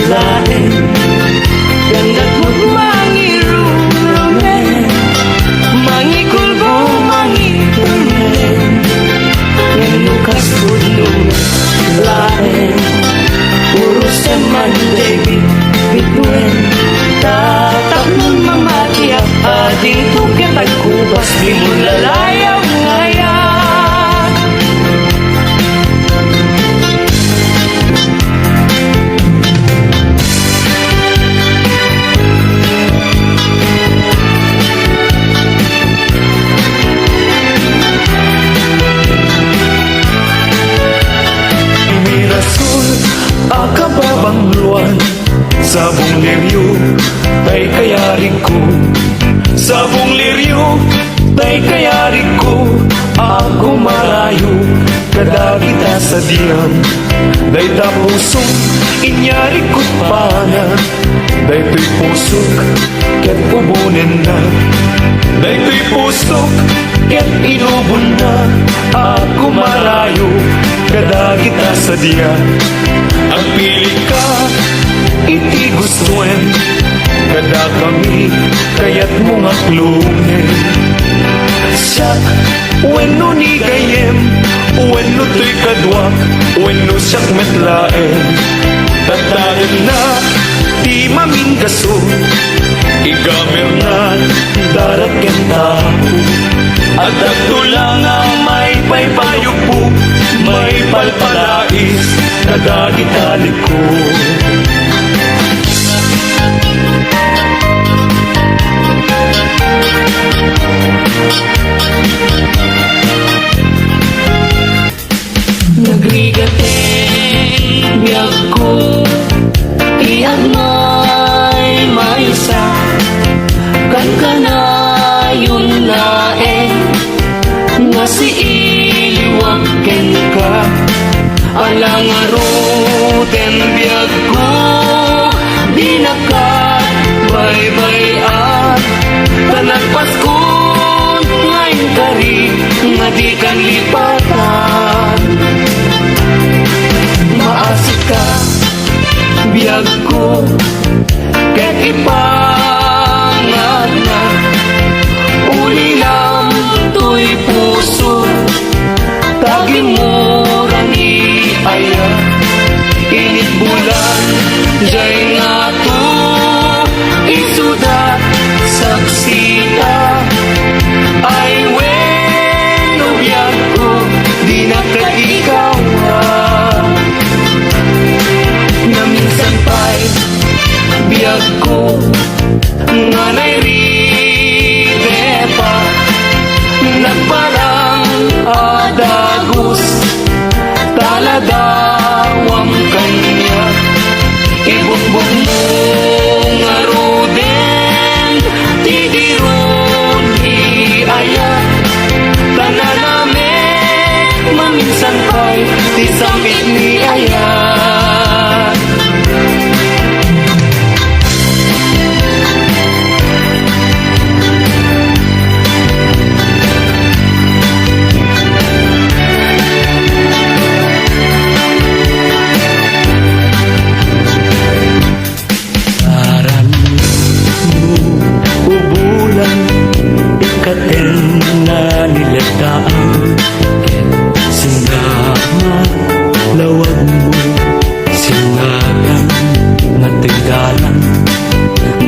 lain Ganat mo't mangirumen Mangikulbo, mangitumen Nganukas punong lain Puro seman David bituin Tatak nun mamatiyak Ading tukit at kubas Di mo lalayaw ngayon Akababangluan Sabong liryo Tay kayari ko Sabong liryo Tay kayari ko Ako marayo Kadagita sa diyan Day tapusong Inyari ko't pana Day to'y pusok Ket ubunin na Day to'y pusok Ket inubon na Ako marayo Kadagita sa diyan Ang pili ka iti gustuen Kada kami Kayat mong aklungin Siyak Weno ni gayem Weno to'y kadwak Weno siyak metlaen Tatagan na Di mamingkaso Igamer na Daraken tao At agtulang ang may paypayok po May palpalais Kadagitalik ko Nagrigateng biyag ko Iyan may maisa Kan ka na yun laeng Nga si iliwaken ka Alang aruten biyag ko Di nakat bay-bayan Tanagpas ko ngayon kari Nga di kan lipatan Maasik ka biyag ko Ket ipangat na Uli lang to'y puso Tagimurang iaya Init bulan Diyay nga to Isuda Saksita Ay weno biyag ko Di na kaikawan Na minsan pa'y biyag ko Nga nairide pa Nagparang adagos Taladawang kanya Ibukbuk mo nga ruden Tidiron iaya Tananame Maminsan pa'y Tisamit ni aya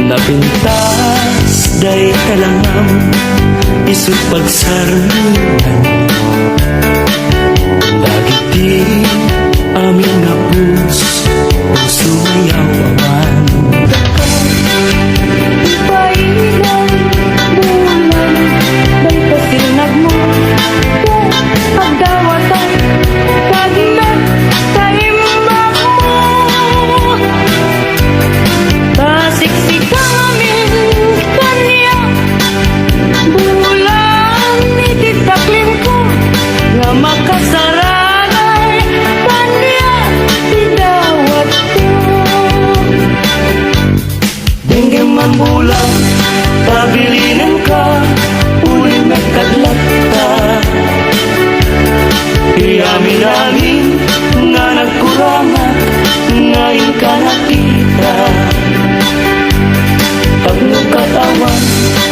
Napintas day talangam Isut pagsarunan Dagiti amin nga puso mayaw awan Ipailan bulan Bay kasinag mo Pagdawatan Kagnat Kaimbak mo Pasiksik kami Kanya Bulan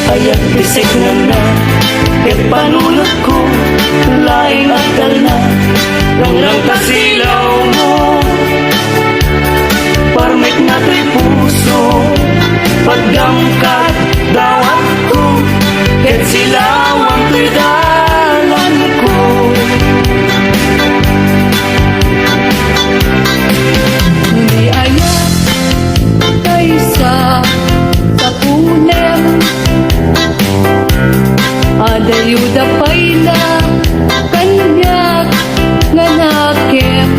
Ayat bisik na ket panunot ko laing akal na lang kasilaw mo parmek na to'y puso pagdangkat dawat ko ket silawang to'y dalan ko Hindi ayat kay sa punem adayuda pay na kanyak nga nakem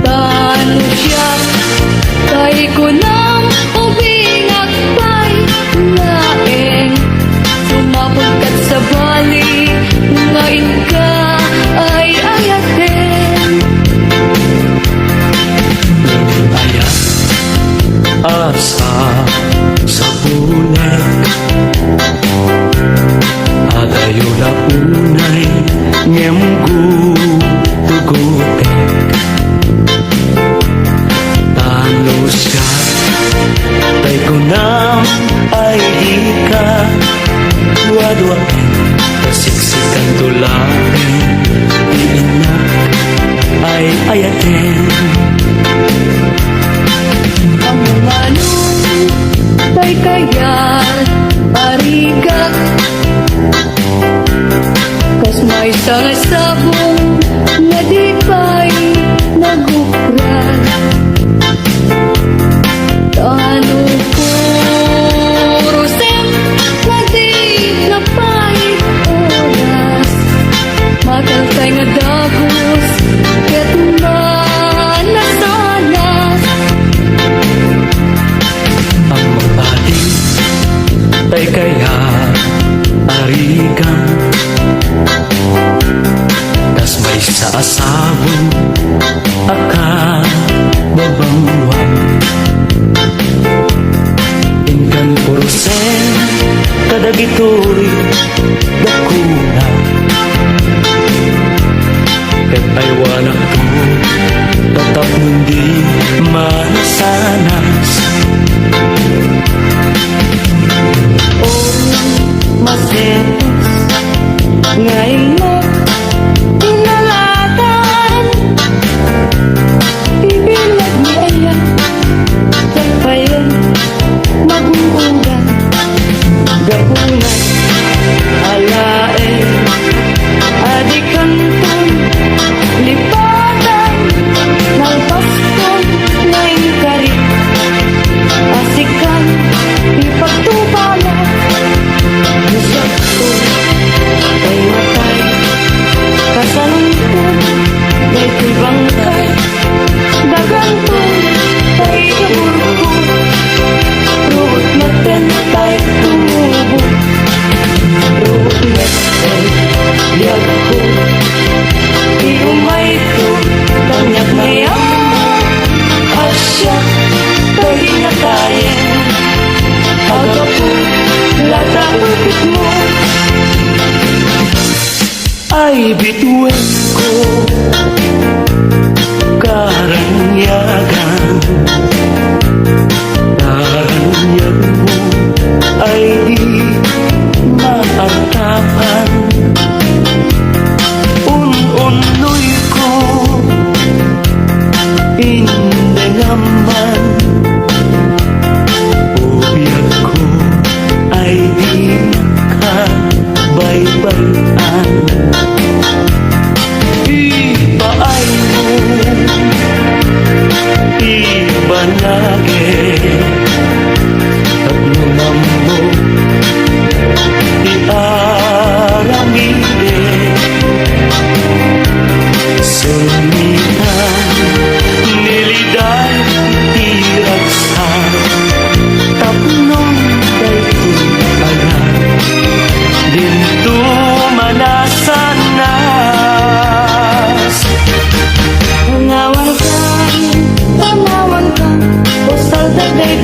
tano siya kay ko nang ubingak pay naeng sumapagkat sa bali ngayon ka ay ayaten ayat asa sa bunek adayo na unay ngem tugutek tanos ka tay ko na ay di ka dua-dua kasiksikan tulaken iinak ay ayaten ang manong tay kayat arigak kas may sabong nga di pa'y nagupran tano purusem nga di na pa'y oras makalkay nga dagos ket manasanas ang mapating tay kaya arigang tas may sa asawang aka babangwang ingkan purusen kadagitoy dakuna ket ay wanak to tatap hindi manasanas masetos ngayon mo inalatan ibilag ni ayak tagpayan maguugan gapungan alaen adikantong lipatan ng paskong ngayon karit asikan ipagtubala Isip ko ay matay kasalungkot may bangkay dagantong ay kaburko ruot natin tay tumubo ruot natin liyag ko iumay ko tanyak mayaman at siya tayo na tayo agapo lata upit mo ay bituin ko karanyagan karanyag mo ay di maartapan un-unoy ko indengaman ubiyag ko ay di ka baybayan ipaay mo ibanage at numam mo iaramide sumitan niliday iraksan tapnong daytoy dinto manasanas Pangawan ka, usal dagay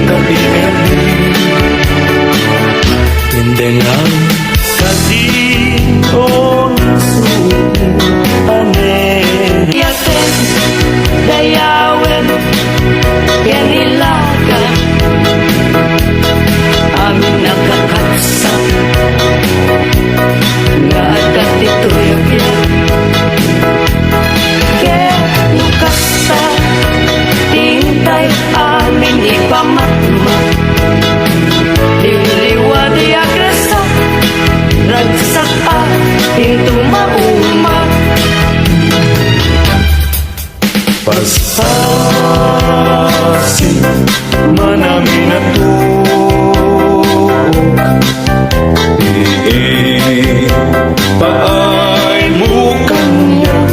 kapiganin. Hindi nga kasi anen. Yaten, dayawin, yanilaga, amin nakakapsam, nga adat ito'y agyan. Kaya nukasta, tintay amin ipamatma, liwliwa di agrasa, ragsak pintu mauma. Paspasin manami na paay mo kanyak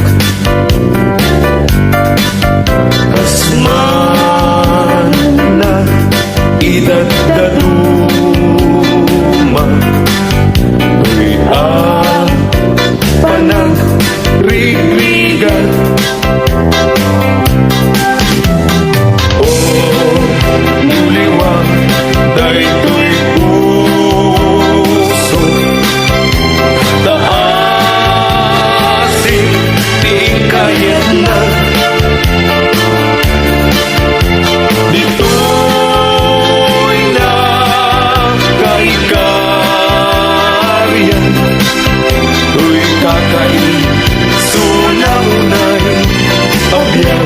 kasman na idadaduma tuwi ang panagrigligan. Muliwang daytoy puso taasin di kayat na dito'y nakaikaryan to'y kakain sunang-unay abyan.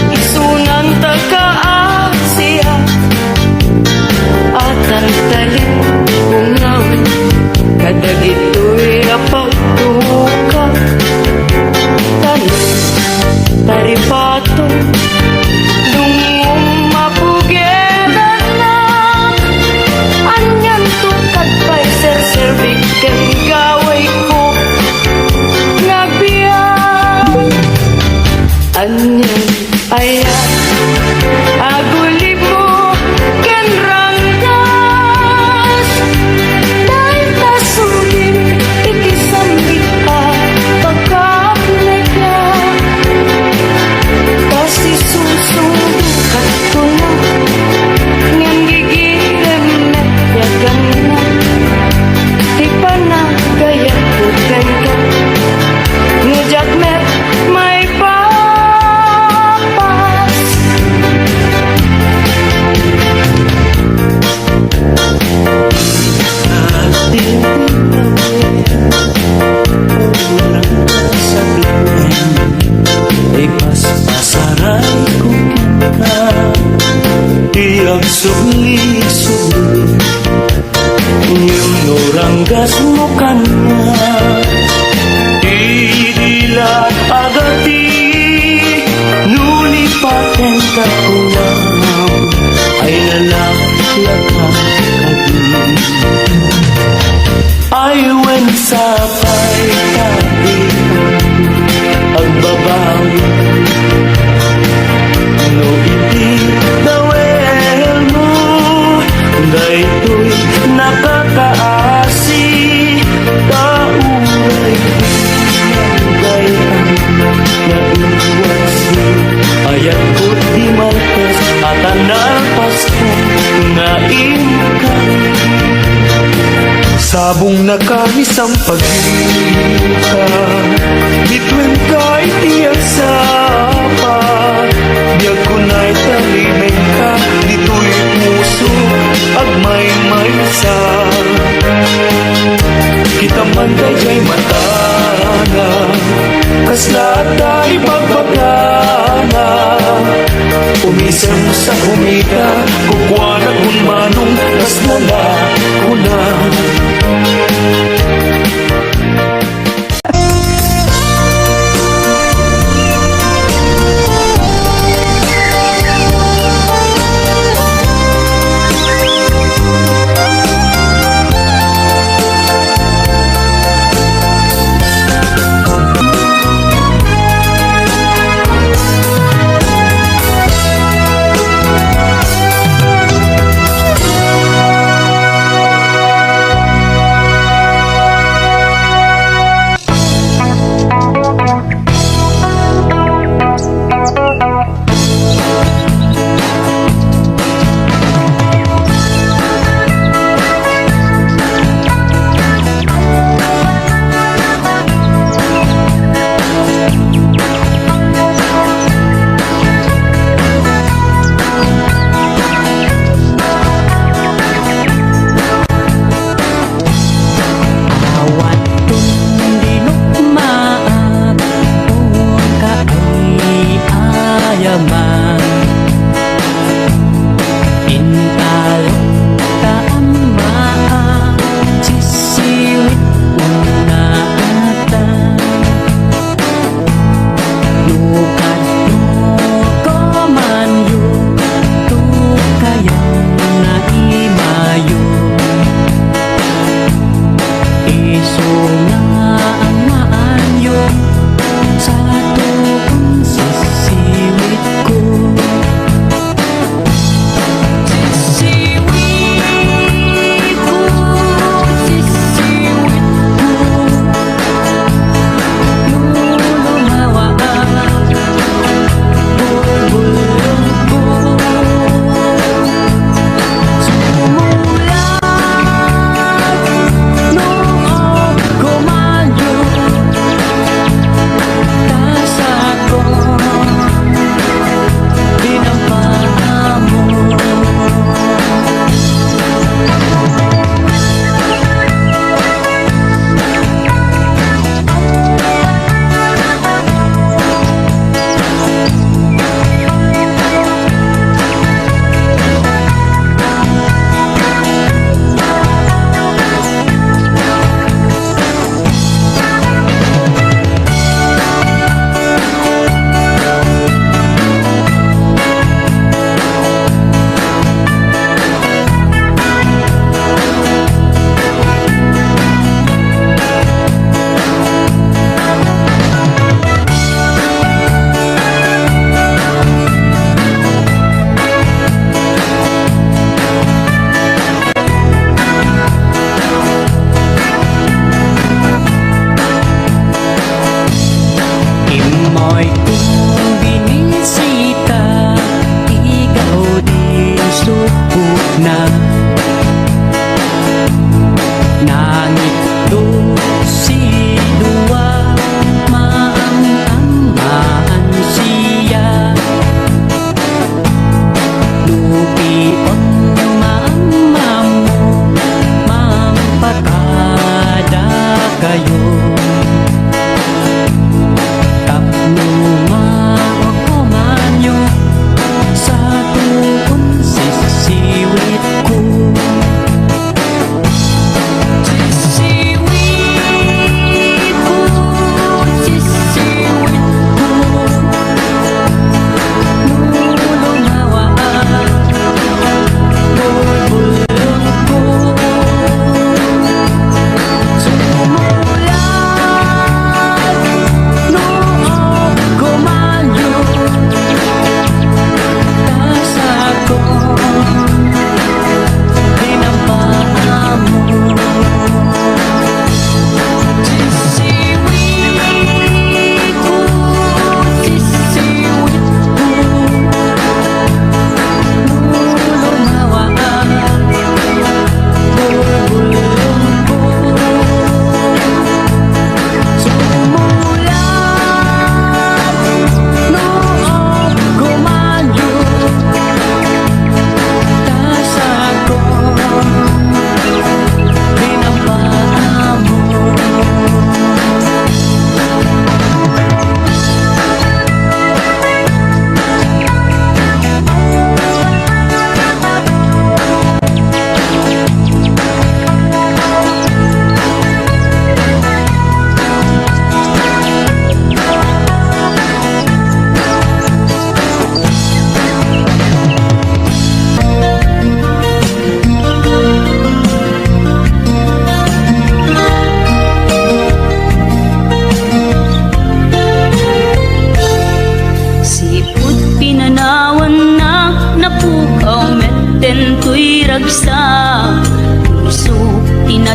Isunan taga-Asia at ang talim bungawin kadag ito'y apagtuka tanong taripato dungong mapugeran na anyan tukad pa'y serservik ken gaway ko nagbiyan anyan ayan aguli mo ken ranggas dahil tasugin ikisambit pa pagkaplega kasi susubukan ko na ngang gigilem na yagan na di pa na gaya putan ka ngejak met may papas ating ay paspasaray ko ka iyang subli-subli yung nuranggas mo ka na idilat agati nulipaten ka kulang ay nalaklaka kagin ay wen sa pay ang babawi no iti dawel mo daytoy nakakaasi kauray gayan na iwasi ayat ko di malpas at analpas ko na imkan sabong nakamis ang pag-ibig bitwen ka itiyag sapa biyag ko na'y talimeng ka dito'y puso agmay-may sa kita man dayay matana kasla tayo pagbagana umisang sa humika kukwana kung manong kaslala ko na.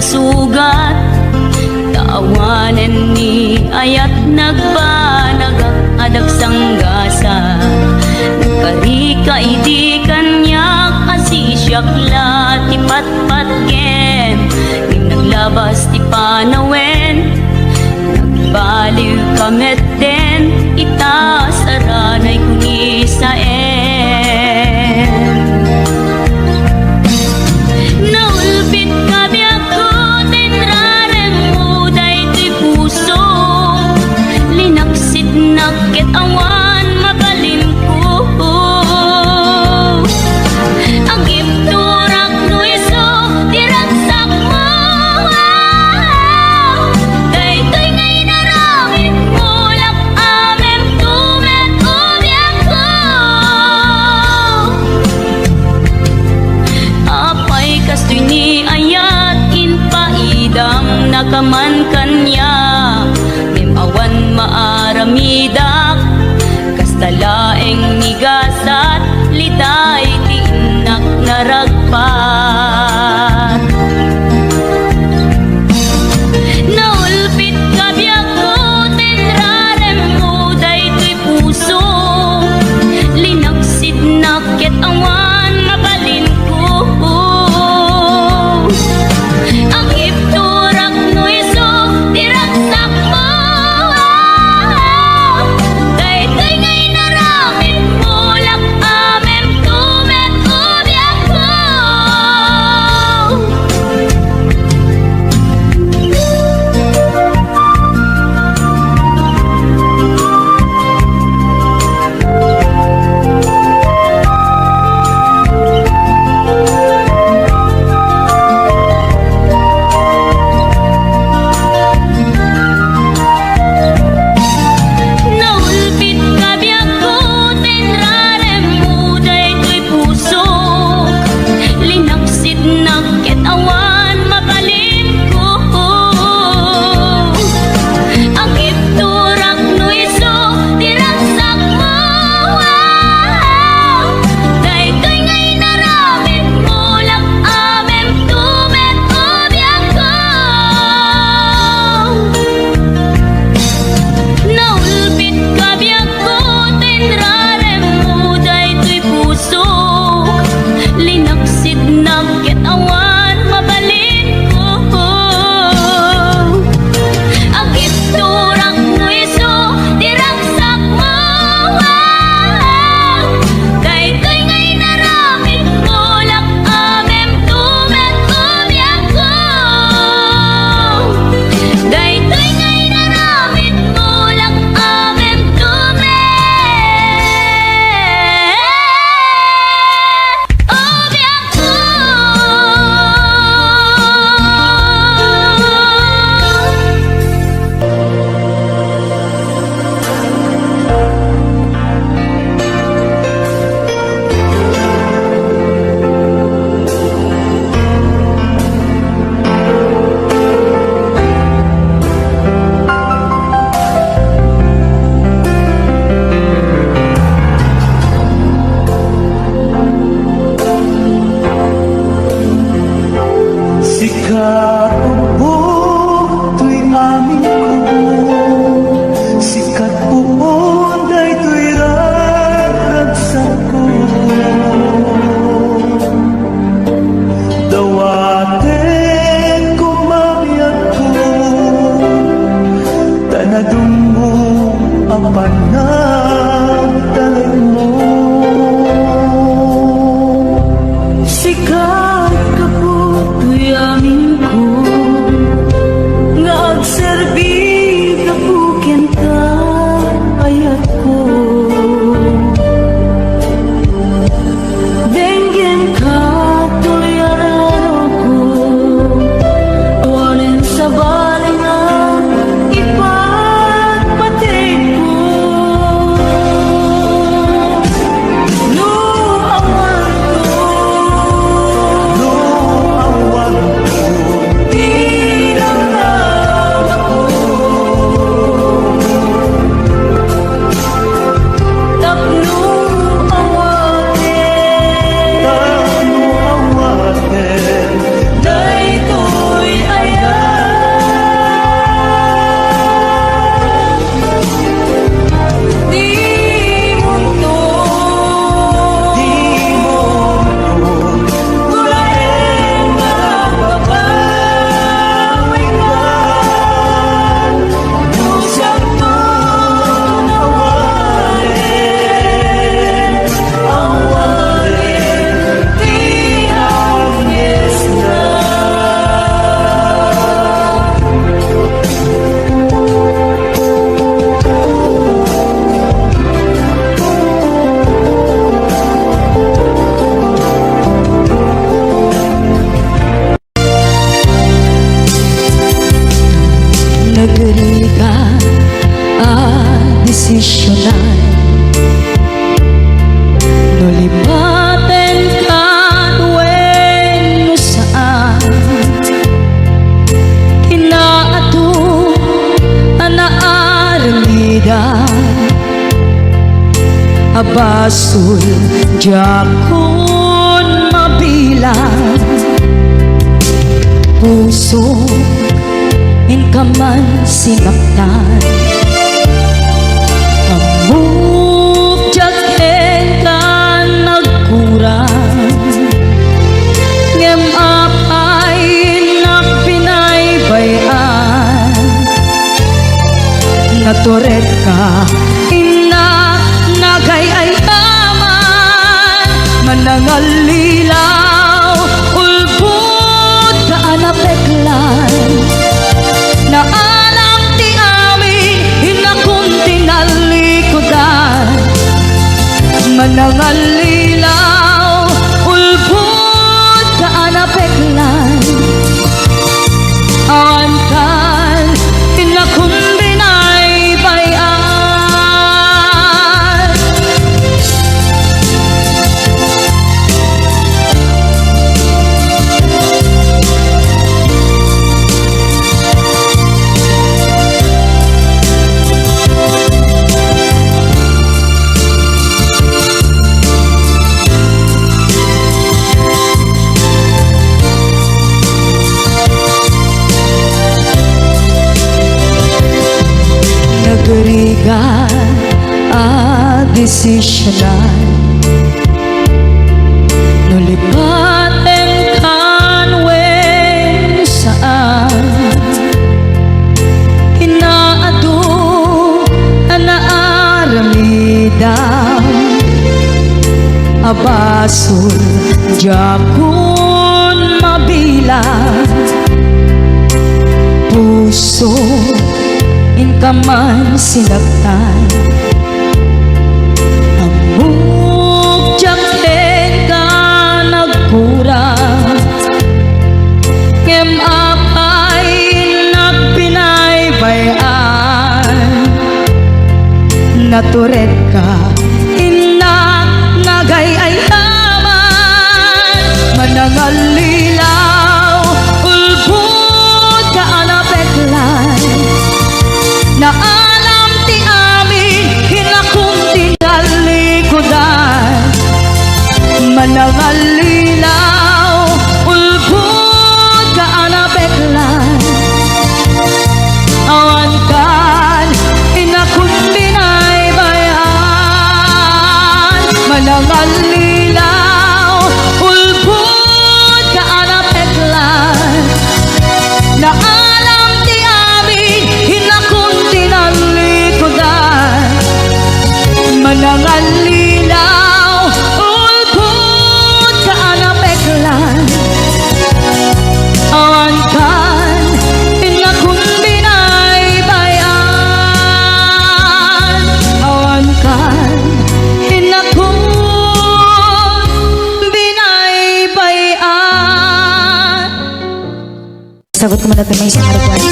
sugat. Taawanan ni ayat nagbanagak adag sanggasa. Nagkarika idi kanyak asisyak ti patpat ken. Ngin naglabas ti panawen, nagbaliw kamet den ita saranay kuni saen. Naulbit kabiyak ko tinrarem mo daytoy puso. Linaksid nakit awan mabalin ko. Agip turak no iso diragsak mo. Daytoy ngay naramit mo lak amem tumet ubiyak ko. Apay kastoy ni ayat inpaidam nakaman kanya. Awan maaramidak kastalaeng nigasat litay tinak naragpat. Naulpit kabiyak ko tinrarem mo daytoy puso. Linaksid nakit awan mabalin ko. Ang ipturak no iso Abasul Jakun mabilang puso in ka man sinaktan amok jaken ka nagkurang ngem apay nagpinaybayan naturet ka ina nagay ay taman manangalilaw ulbut ka anapeklan na alam ti amin hinakun tinalikodan manangalilaw ulbut ka anapeklan awan kan hinakun binaybayan. Nagriga a desisyonan nulipaten kanwen saan inaado anaaramidam abasul jakun mabilang puso in ka man sinaktan amok jaken ka nagkurang ngem apay nagpinaybayan naturet ka inak nagay ay taman manangalilaw ulbut ka anapeklan na alam ti amin hinakong tinalikodan manangalilaw ulbut ka anapeklan awan kan hinakong binaybayan manangalilaw ulbut ka anapeklan na alam ti amin hinakong tinalikodan manangalilaw ulbut ka anapeklan awan kan hinakong binaybayan awan kan hinakong binaybayan. Sagot mo natin may isang request.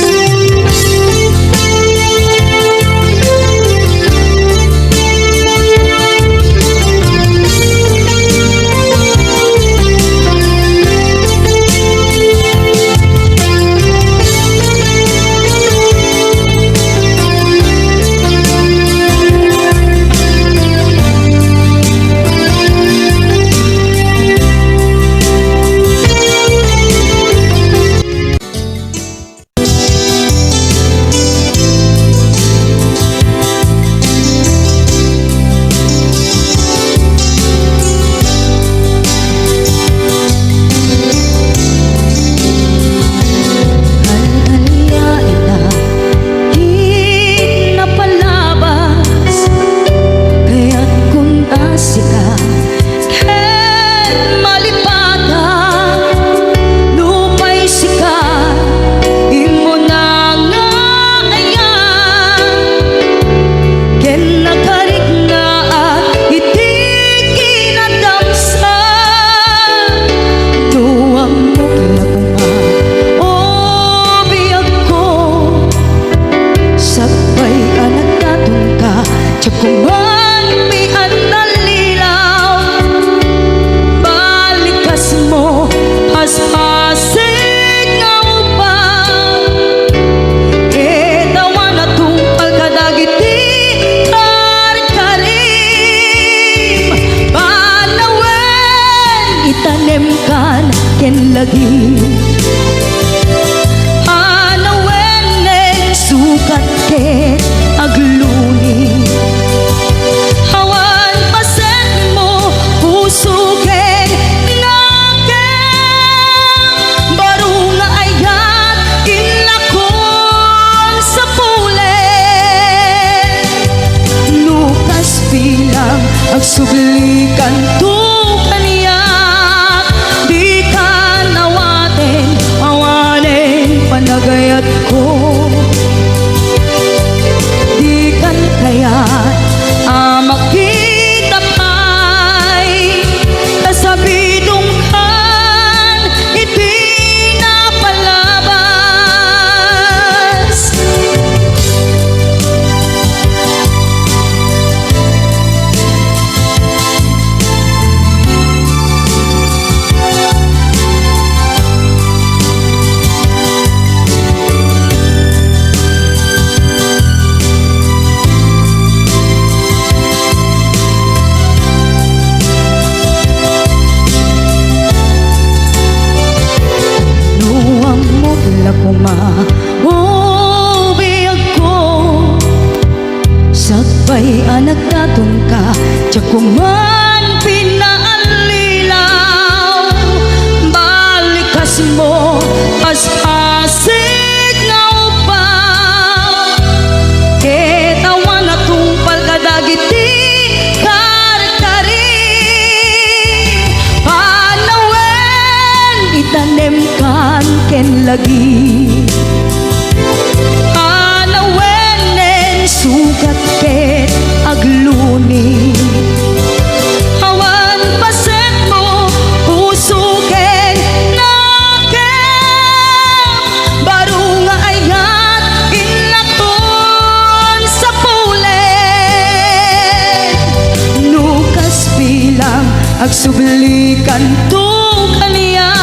agsublikan to kaniya.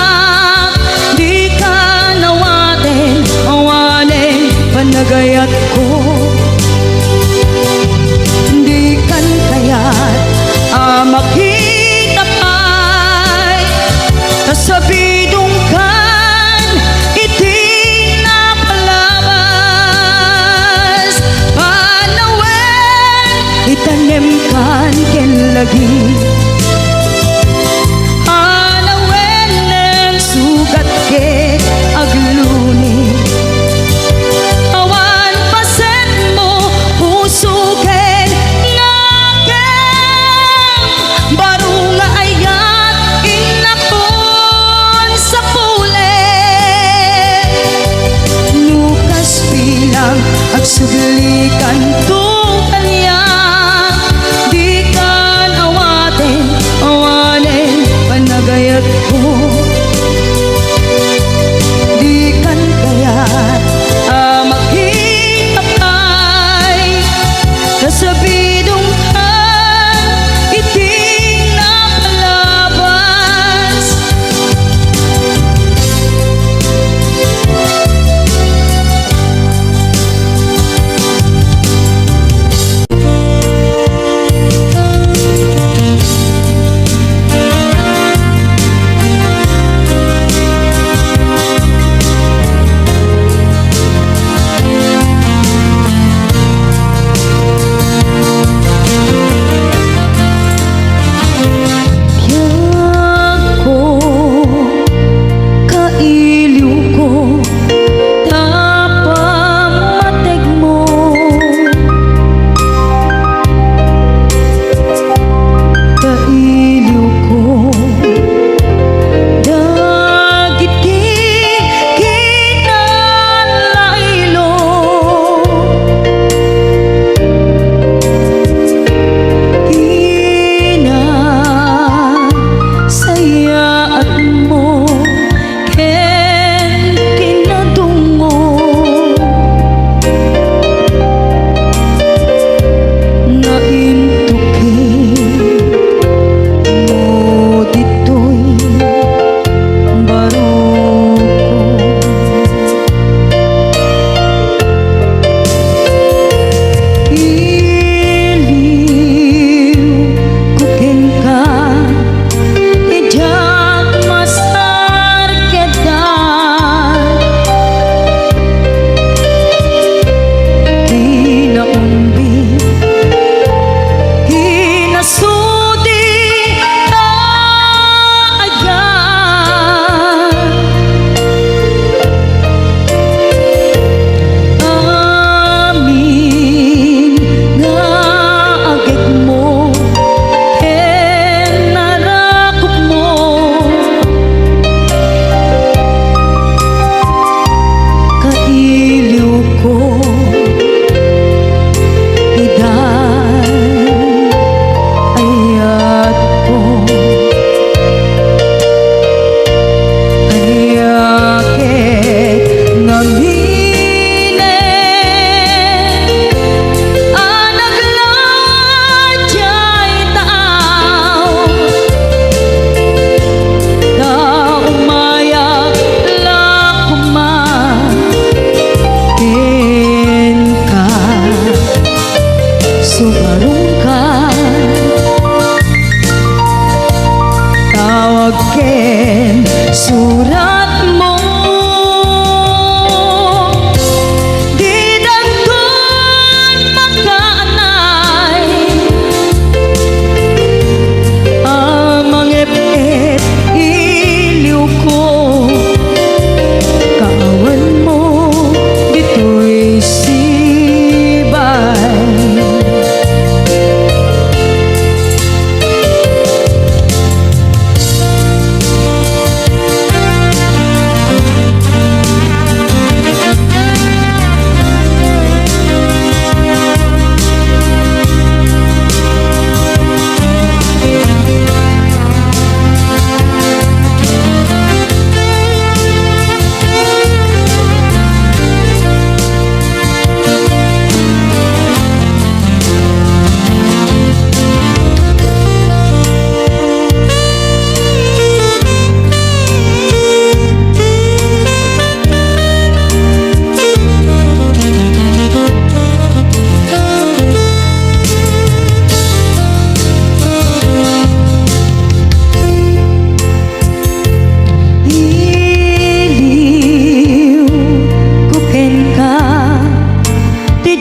Di ka nawaten, awanen, panagayat ko. Di kan kayat, makita pa'y kasabidong kan, iti napalabas. Panawen, itanim kan ken lagi. Anawen nen sugat ket agluni. Awan paset mo puso ken nakem. Baro nga ayat inakon sa pulen. Nukas bilang agsublikan to kaniya. Di kan awaten, awanen, panagayat ko. Di kan kayat, makita pa'y kasabidong kan, iti napalabas.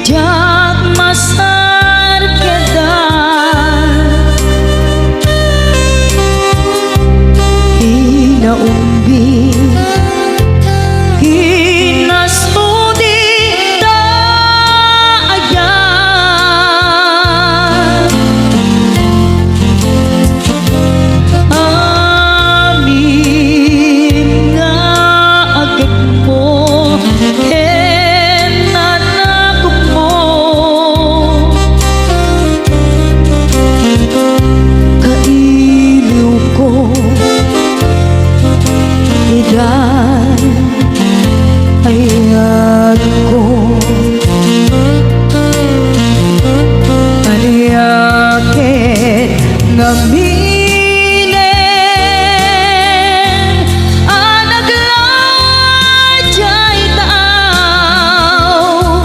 jak masar kedan hinaumbi hinasudi ta ayan amin nga agad mo nanakop mo kailiw ko idan ayat ko aniyakin ngaminen anaglajay taaw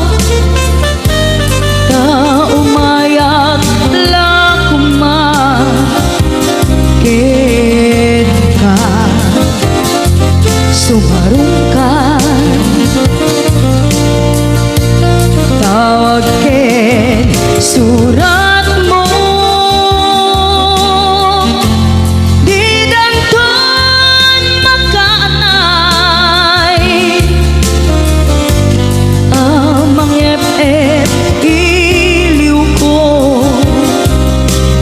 ta umayat lakuma ken ka sumarong ka tawag ken surat mo di danton makaanay amang ep-ep iliw ko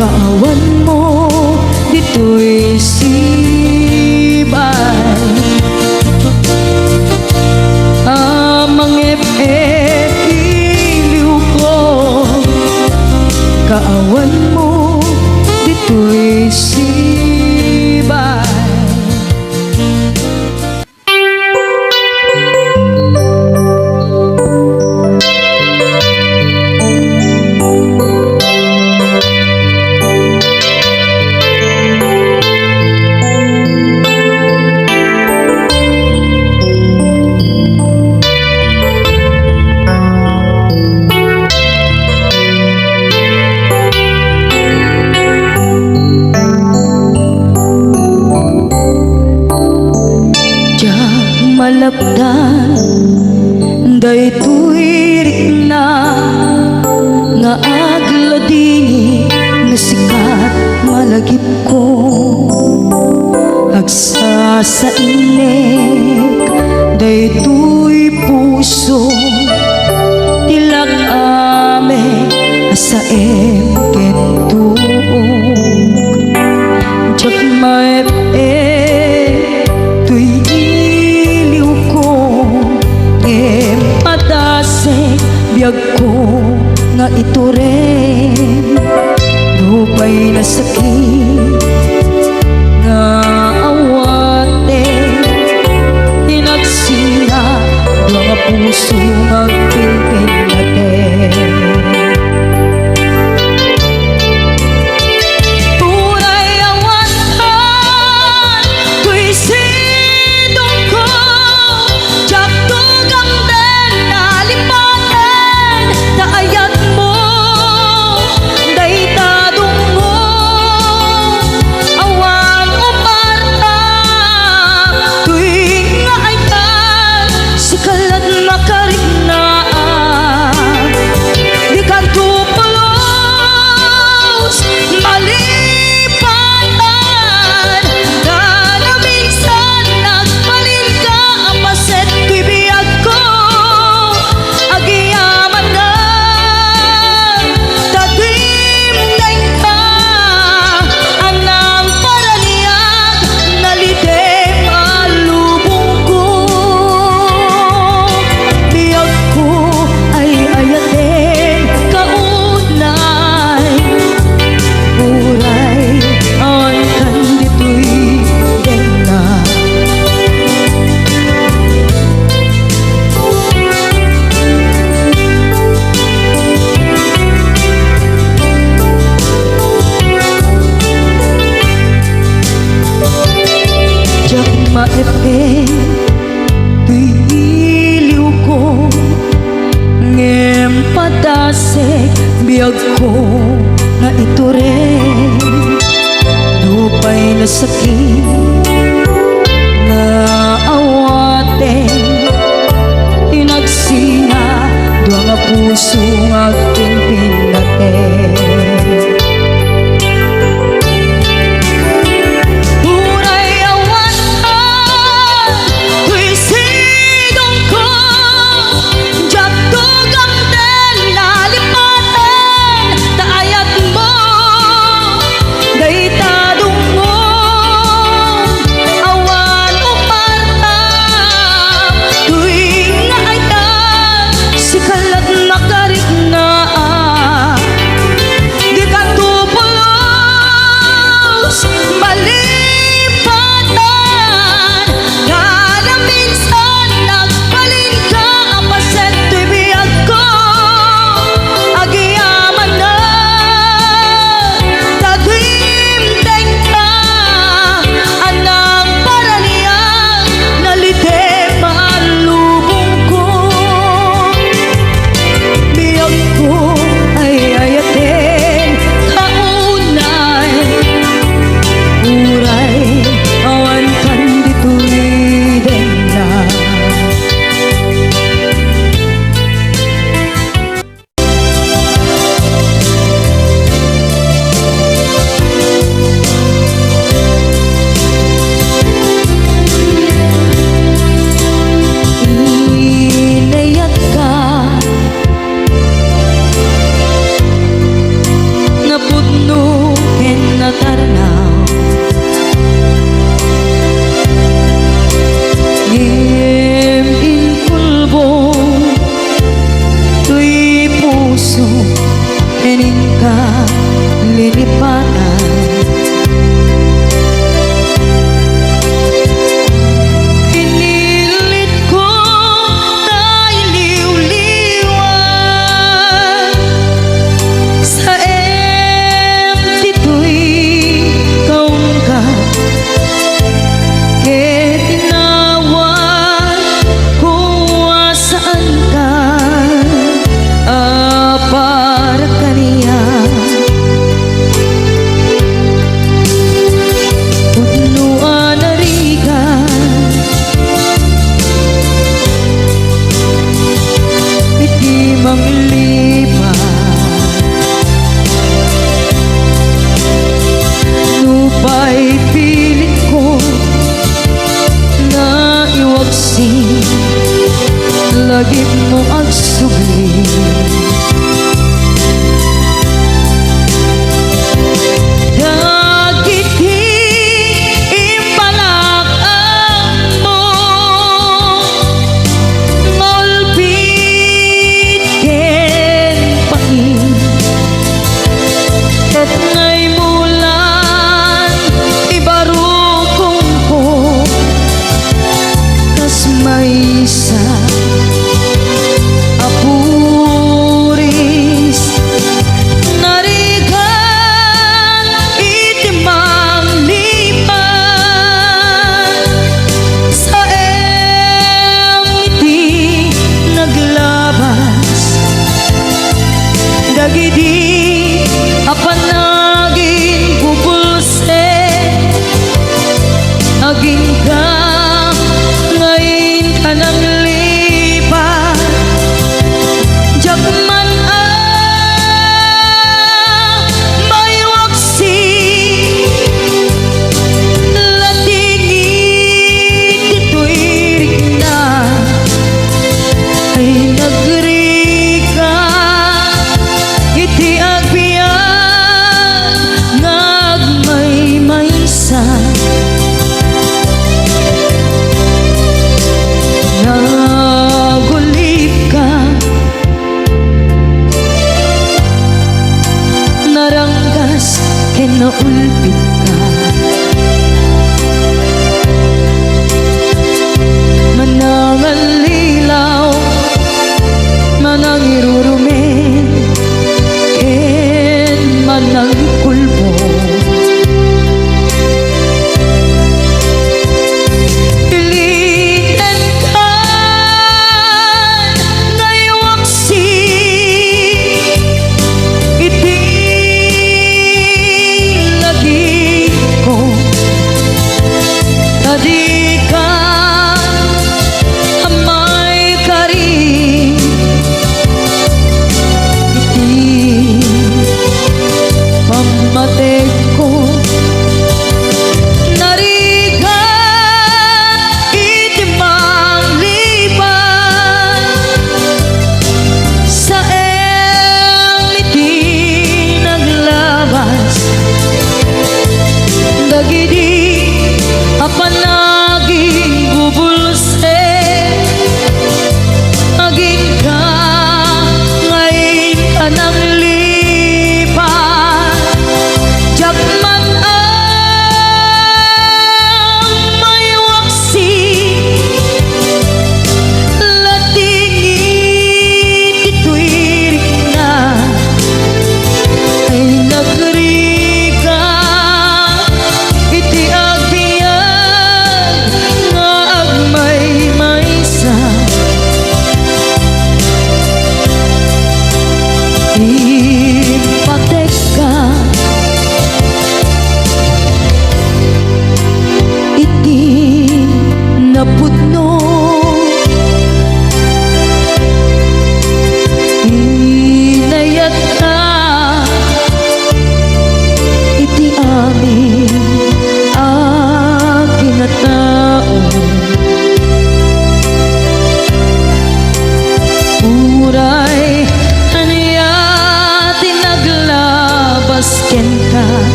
kaawan mo dito'y sibay amang ep-ep iliw ko kaawan mo dito'y sibay malapdan daytoy rikna nga agladingi nga sikat malagip ko agsa sa inek daytoy puso tilag ame asaem ken tuog jak maep tuy biyag ko nga ito rin lupay na sakit nga awate tinagsina mga puso magpipinate tunay awatan tuy sidong ko jak tugang den nalipaten ayat mo daytadong mo awan uparta tuwing nga aytan sikalat makariknaan di kantupulos malipatan na minsan nagpaling ka apaset ko'y biyag ko agiyaman na tadim ka anang paraniyak nalidem alubong ko biyag ko ay ayatin kaunay uray ay kandito'y dena jak maepe tuy iliw ko ngem padasek biyag ko nga ito rin lupay na sakit nga awate tinagsina duwa nga puso pusong aking pinatay. Uray awan tuy sidong ko, diyak tugang del nalipatan, taayat mo daytadong mo, awan uparta tuy nga ay ta sikalat nakarik na di ka tupulos malipatan, kada minsan nagbalin ka apaset tuy biyag ko, agiyaman na tagimteng ka anang paraniya nalite maalubong ko, biyag ko ay ayatin kaunay, uray awan kan dito'y na. Inayat ka napudno ken natarnaw, ngem inkulbo tuy puso ening ka lilipatan, pinilit ko tay liw-liwan sa empty tuy kaung ka, ket tinawan kung asaan ka, para kaniya pudnuan arigan iti manglipat, nupay pilit ko na iwagsin lagi mo agsugli, dagiti impalakang mo ngolpit ken pain, ket ngay mulan ibarukong ko kas maysa apu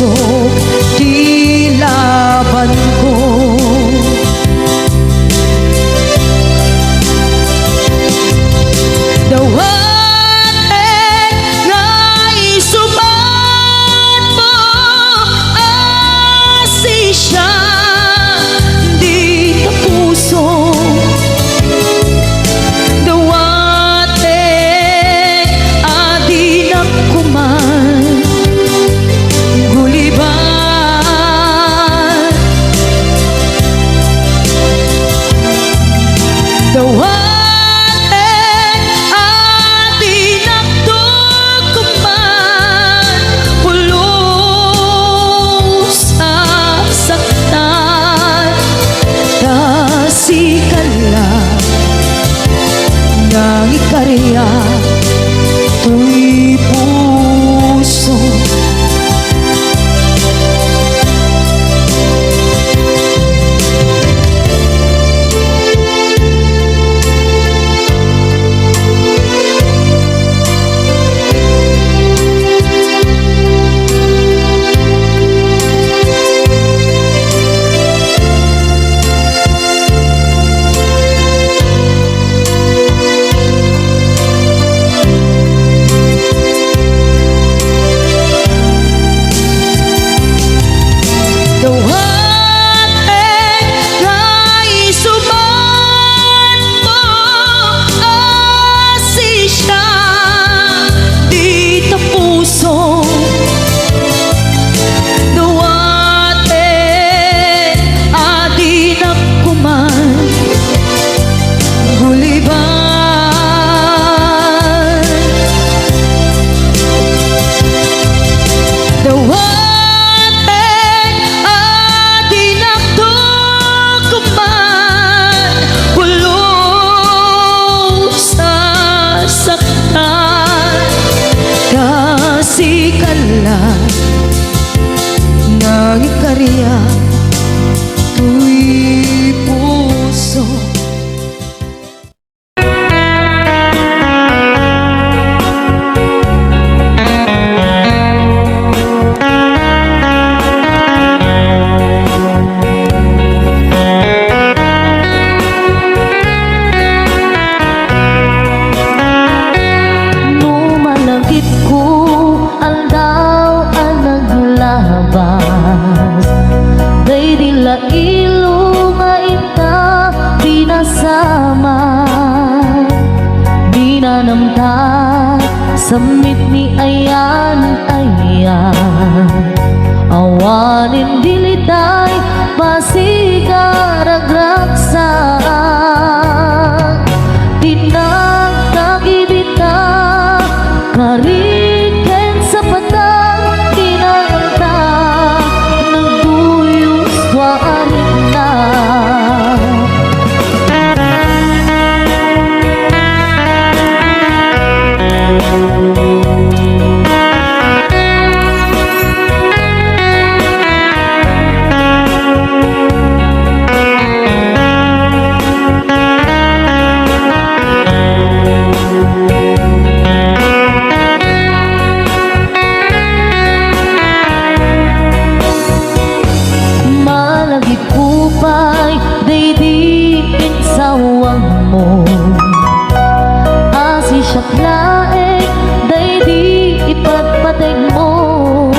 puso di laban ko. Dawatin na isubat mo asisya di ka puso. Dawatin adi na kuman guliban. Dawatin nang ikarya tuy puso. Nang ikarya tuy puso. Numalangkit ko aldaw ang naglabas. Day dila ilong ita pinasama. Dinanamta samit ni ayan awanin dilitay pasigaragraksak. Tinagkagibita kariken sa patang kinaganta nagduyos tuwarin na. Laeng day di ipagpateg mo.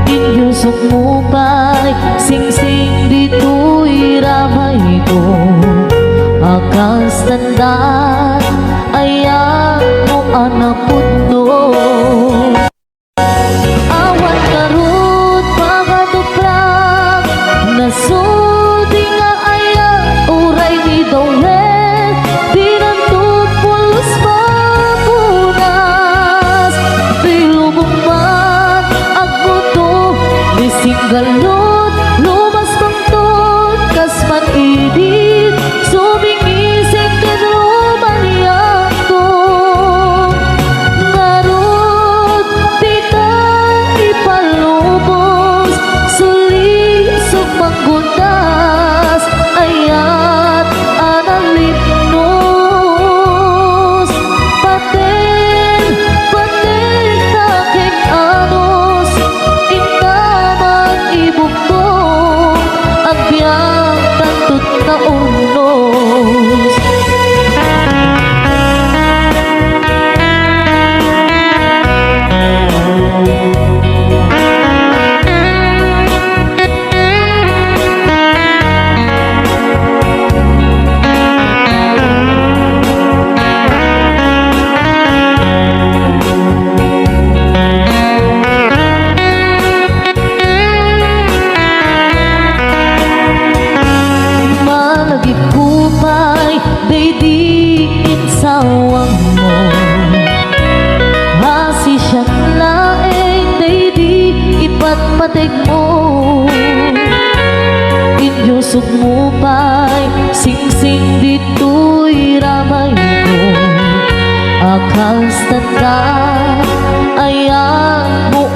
Inyusok mo pa'y sing-sing dito'y ramay ko. Akas tandaan ayan mo anapod no. Awan karut pagkatuprak nasudi nga ayan uray ni Dawel. Galot, lumas pangtot, kasman idit, sumingising kinruman yato. Ngarot, tita ipalubos, sulisok manggundas, ayat analipnos. Paten, paten taking anos, matig mo Inyusog mo pa'y sing-sing dito'y ramay ko Akas tanda, ayan mo